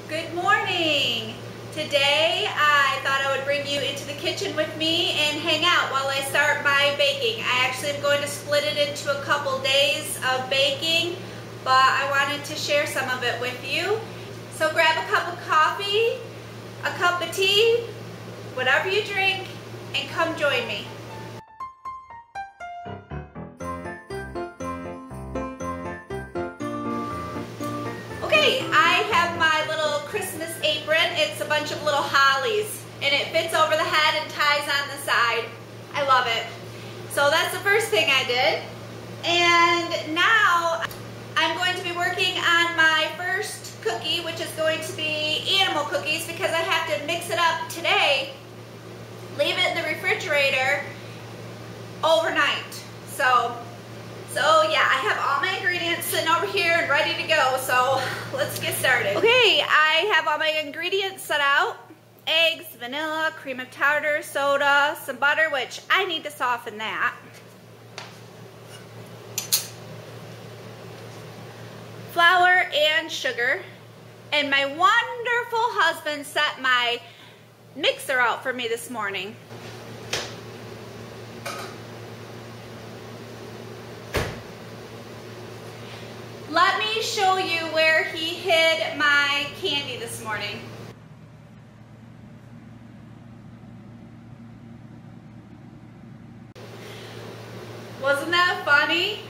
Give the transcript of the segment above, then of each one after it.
Good morning! Today I thought I would bring you into the kitchen with me and hang out while I start my baking. I actually am going to split it into a couple days of baking, but I wanted to share some of it with you. So grab a cup of coffee, a cup of tea, whatever you drink, and come join me. Okay, I have my little Christmas apron. It's a bunch of little hollies, and it fits over the head and ties on the side. I love it. So that's the first thing I did. And now I'm going to be working on my first cookie, which is going to be animal cookies, because I have to mix it up today, leave it in the refrigerator overnight. So yeah, I have all my ingredients sitting over here and ready to go, so let's get started. Okay, I have all my ingredients set out. Eggs, vanilla, cream of tartar, soda, some butter, which I need to soften that. Flour and sugar. And my wonderful husband set my mixer out for me this morning. Let me show you where he hid my candy this morning. Wasn't that funny?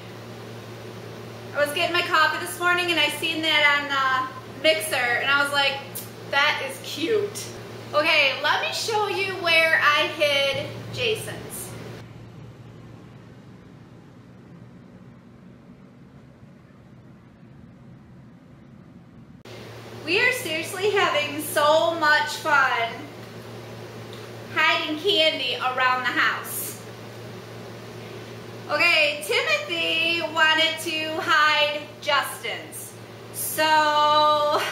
I was getting my coffee this morning and I seen that on the mixer and I was like, that is cute. Okay, let me show you where I hid Jason's. We are seriously having so much fun hiding candy around the house. Okay, Timothy wanted to hide Justin's. So,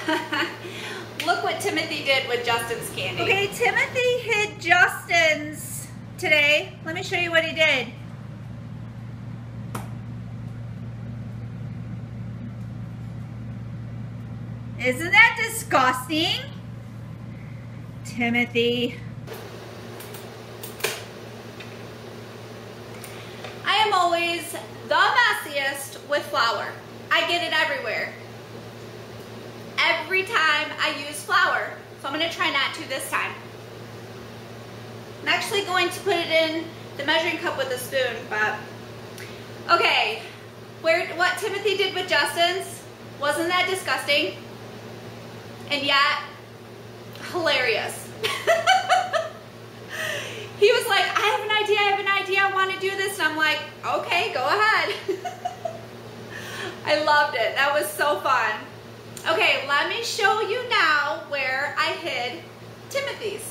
look what Timothy did with Justin's candy. Okay, Timothy hid Justin's today. Let me show you what he did. Isn't that disgusting? Timothy. I am always the messiest with flour. I get it everywhere. Every time I use flour. So I'm going to try not to this time. I'm actually going to put it in the measuring cup with a spoon, but okay. What Timothy did with Justin's, wasn't that disgusting? And yet, hilarious. He was like, I have an idea, I want to do this. And I'm like, okay, go ahead. I loved it. That was so fun. Okay, let me show you now where I hid Timothy's.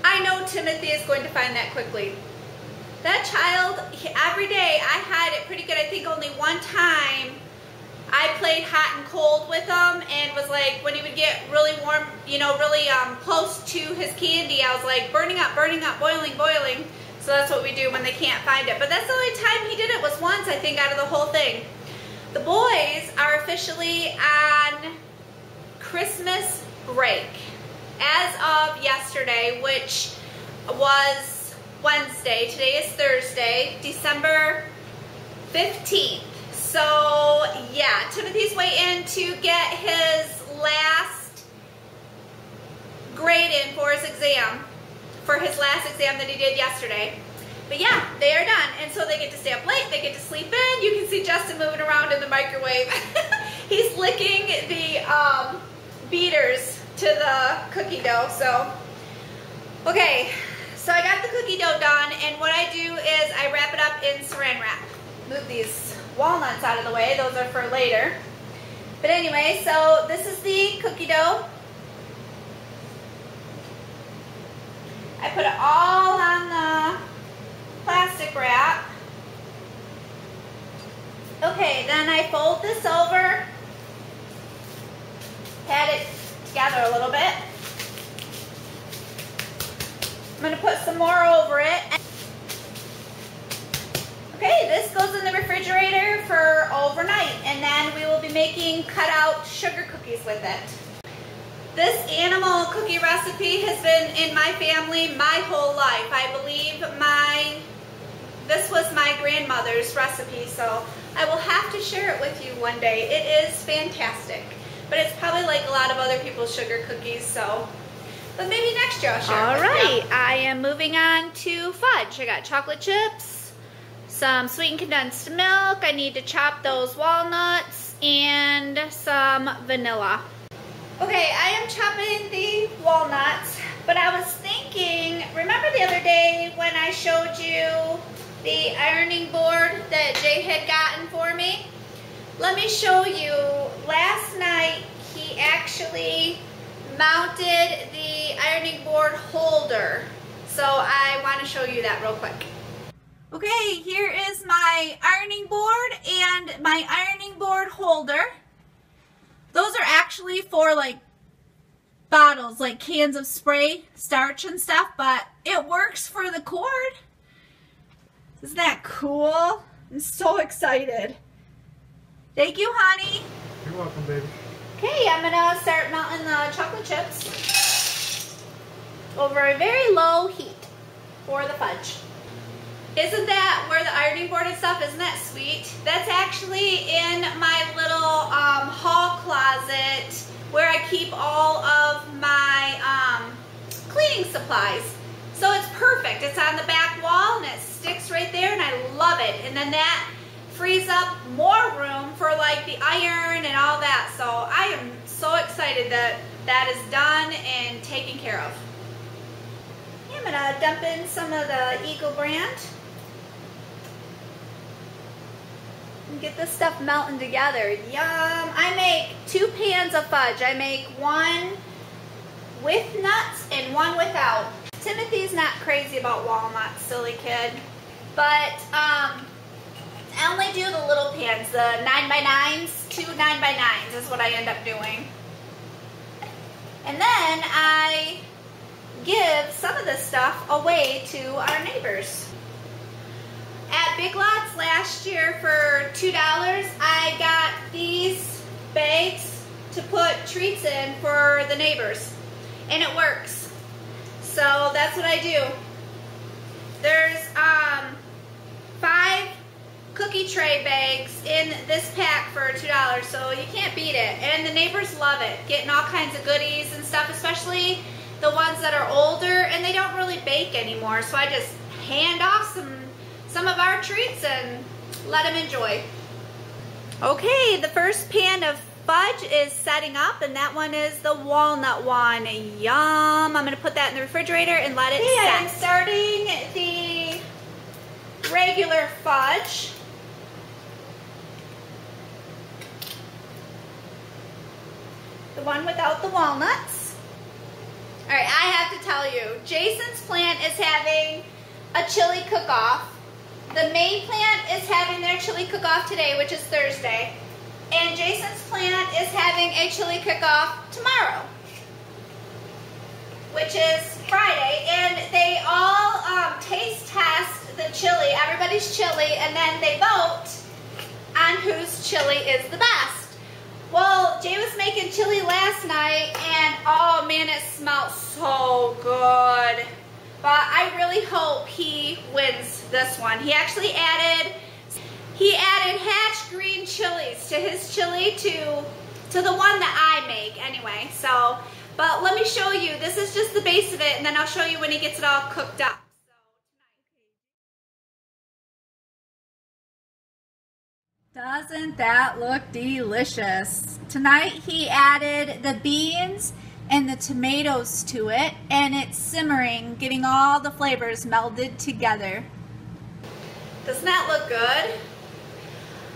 I know Timothy is going to find that quickly. That child, every day I hide it pretty good. I think only one time I played hot and cold with him and was like, when he would get really warm, you know, really close to his candy, I was like, burning up, boiling, boiling. So that's what we do when they can't find it. But that's the only time he did it, was once, I think, out of the whole thing. The boys are officially on Christmas break as of yesterday, which was Wednesday. Today is Thursday, December 15th. So yeah, Timothy's waiting to get his last grade in for his exam, for his last exam that he did yesterday. But yeah, they are done, and so they get to stay up late, they get to sleep in. You can see Justin moving around in the microwave. He's licking the beaters to the cookie dough. So okay, so I got the cookie dough done, and what I do is I wrap it up in saran wrap. Move these walnuts out of the way, those are for later. But anyway, so this is the cookie dough. I put it all on the plastic wrap. Okay, then I fold this over, pat it together a little bit. I'm gonna put some more over it. Okay, this goes in the refrigerator for overnight, and then we will be making cutout sugar cookies with it. This animal cookie recipe has been in my family my whole life. I believe this was my grandmother's recipe, so I will have to share it with you one day. It is fantastic, but it's probably like a lot of other people's sugar cookies, so, but maybe next year I'll share it with you. All right, I am moving on to fudge. I got chocolate chips, some sweetened condensed milk. I need to chop those walnuts, and some vanilla. Okay, I am chopping the walnuts, but I was thinking, remember the other day when I showed you the ironing board that Jay had gotten for me? Let me show you. Last night, he actually mounted the ironing board holder. So I want to show you that real quick. Okay, here is my ironing board and my ironing board holder. Those are actually for like bottles, like cans of spray, starch and stuff, but it works for the cord. Isn't that cool? I'm so excited. Thank you, honey. You're welcome, baby. Okay, I'm gonna start melting the chocolate chips over a very low heat for the fudge. Isn't that where the ironing board and stuff, isn't that sweet? That's actually in my little hall closet where I keep all of my cleaning supplies. So it's perfect. It's on the back wall and it sticks right there, and I love it. And then that frees up more room for like the iron and all that. So I am so excited that that is done and taken care of. I'm gonna dump in some of the Eagle brand. Get this stuff melting together. Yum! I make 2 pans of fudge. I make one with nuts and one without. Timothy's not crazy about walnuts, silly kid. But I only do the little pans, the 9x9s, 2 9x9s is what I end up doing. And then I give some of this stuff away to our neighbors. At Big Lots last year for $2, I got these bags to put treats in for the neighbors, and it works. So that's what I do. There's 5 cookie tray bags in this pack for $2, so you can't beat it. And the neighbors love it, getting all kinds of goodies and stuff, especially the ones that are older and they don't really bake anymore. So I just hand off some of our treats and let them enjoy. Okay, the first pan of fudge is setting up, and that one is the walnut one. Yum! I'm gonna put that in the refrigerator and let it set. I'm starting the regular fudge. The one without the walnuts. All right, I have to tell you, Jason's plant is having a chili cook-off. The main plant is having their chili cook-off today, which is Thursday. And Jason's plant is having a chili cook-off tomorrow, which is Friday. And they all taste test the chili, everybody's chili, and then they vote on whose chili is the best. Well, Jay was making chili last night, and oh man, it smells so good. But I really hope he wins this one. He actually added hatch green chilies to his chili to the one that I make anyway. So, but let me show you. This is just the base of it, and then I'll show you when he gets it all cooked up. Doesn't that look delicious? Tonight he added the beans and the tomatoes to it, and it's simmering, getting all the flavors melded together. Doesn't that look good?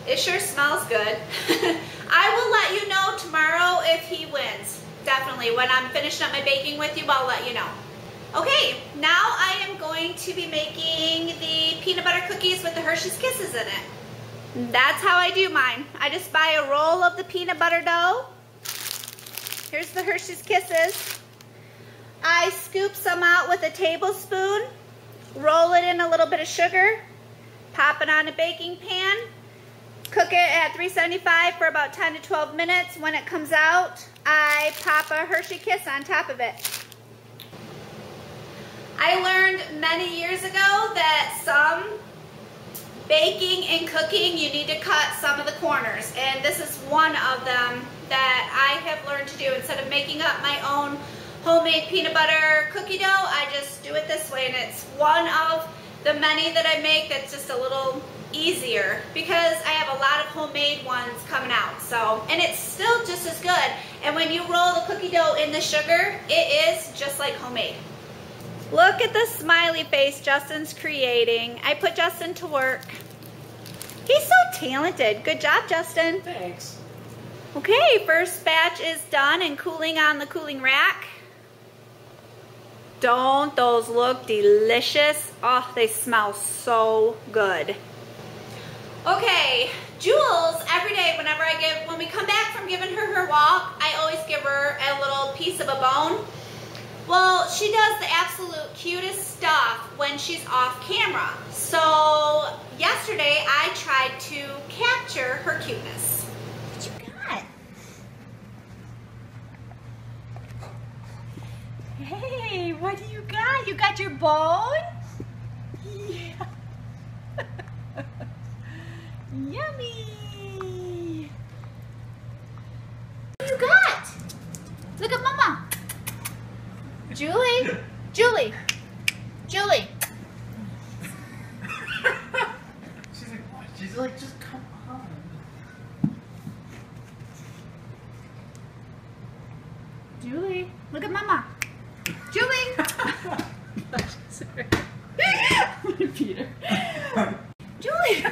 It sure smells good. I will let you know tomorrow if he wins. Definitely. When I'm finishing up my baking with you, I'll let you know. Okay, now I am going to be making the peanut butter cookies with the Hershey's Kisses in it. That's how I do mine. I just buy a roll of the peanut butter dough. Here's the Hershey's Kisses. I scoop some out with a tablespoon, roll it in a little bit of sugar, pop it on a baking pan, cook it at 375 for about 10 to 12 minutes. When it comes out, I pop a Hershey Kiss on top of it. I learned many years ago that some baking and cooking, you need to cut some of the corners, and this is one of them that I have learned to do. Instead of making up my own homemade peanut butter cookie dough, I just do it this way, and it's one of the many that I make that's just a little easier because I have a lot of homemade ones coming out. So, and it's still just as good, and when you roll the cookie dough in the sugar, it is just like homemade. Look at the smiley face Justin's creating. I put Justin to work. He's so talented. Good job, Justin. Thanks. Okay, first batch is done and cooling on the cooling rack. Don't those look delicious? Oh, they smell so good. Okay, Jules, every day when we come back from giving her her walk, I always give her a little piece of a bone. Well, she does the absolute cutest stuff when she's off camera. So yesterday I tried to capture her cuteness. What you got? Hey, what do you got? You got your bone? Yeah. Yummy. What do you got? Look at Mama. Julie, Julie, Julie. She's like, what? She's like, just come on. Julie, look at Mama. Julie. Sorry. Peter. Julie.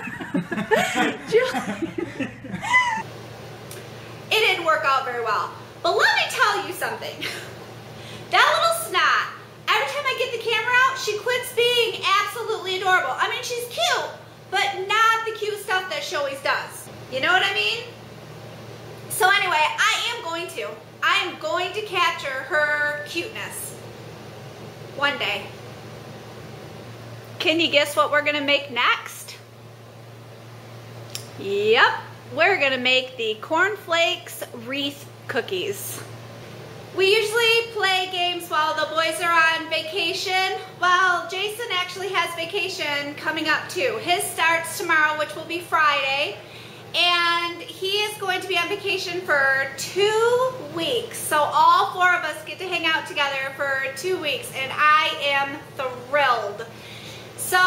Julie. It didn't work out very well. But let me tell you something. That little snot, every time I get the camera out, she quits being absolutely adorable. I mean, she's cute, but not the cute stuff that she always does. You know what I mean? So anyway, I am going to capture her cuteness one day. Can you guess what we're gonna make next? Yep, we're gonna make the cornflakes wreath cookies. We usually play games while the boys are on vacation. Well, Jason actually has vacation coming up too. His starts tomorrow, which will be Friday, and he is going to be on vacation for 2 weeks. So all 4 of us get to hang out together for 2 weeks, and I am thrilled. So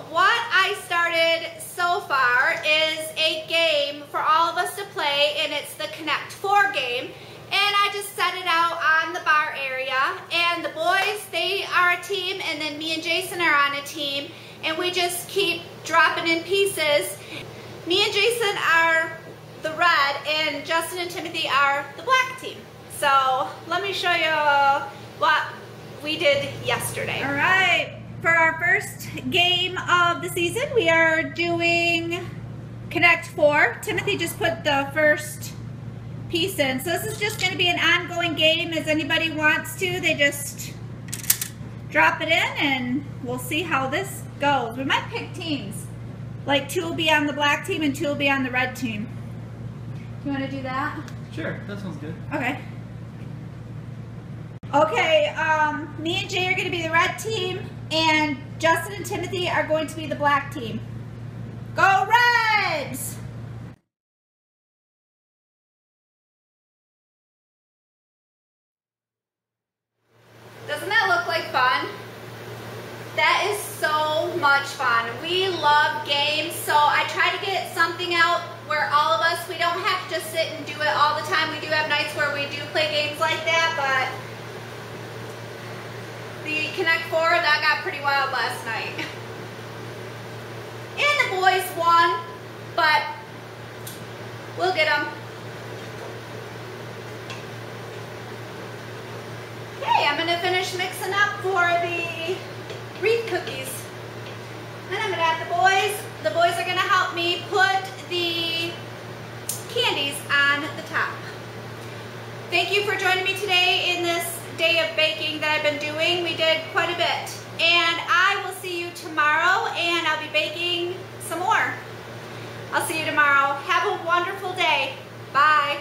what I started so far is a game for all of us to play, and it's the Connect 4 game. And I just set it out on the bar area, and the boys, they are a team, and then me and Jason are on a team, and we just keep dropping in pieces. Me and Jason are the red, and Justin and Timothy are the black team. So let me show you what we did yesterday. All right, for our first game of the season, we are doing Connect 4. Timothy just put the first piece in. So this is just going to be an ongoing game. As anybody wants to, they just drop it in and we'll see how this goes. We might pick teams. Like 2 will be on the black team and 2 will be on the red team. You want to do that? Sure, that sounds good. Okay. Okay, me and Jay are going to be the red team and Justin and Timothy are going to be the black team. Go Reds! Doesn't that look like fun? That is so much fun. We love games, so I try to get something out where all of us, we don't have to just sit and do it all the time. We do have nights where we do play games like that, but the Connect 4, that got pretty wild last night. And the boys won, but we'll get them. Okay, I'm gonna finish mixing up for the wreath cookies. Then I'm gonna have the boys. The boys are gonna help me put the candies on the top. Thank you for joining me today in this day of baking that I've been doing. We did quite a bit. And I will see you tomorrow, and I'll be baking some more. I'll see you tomorrow. Have a wonderful day. Bye.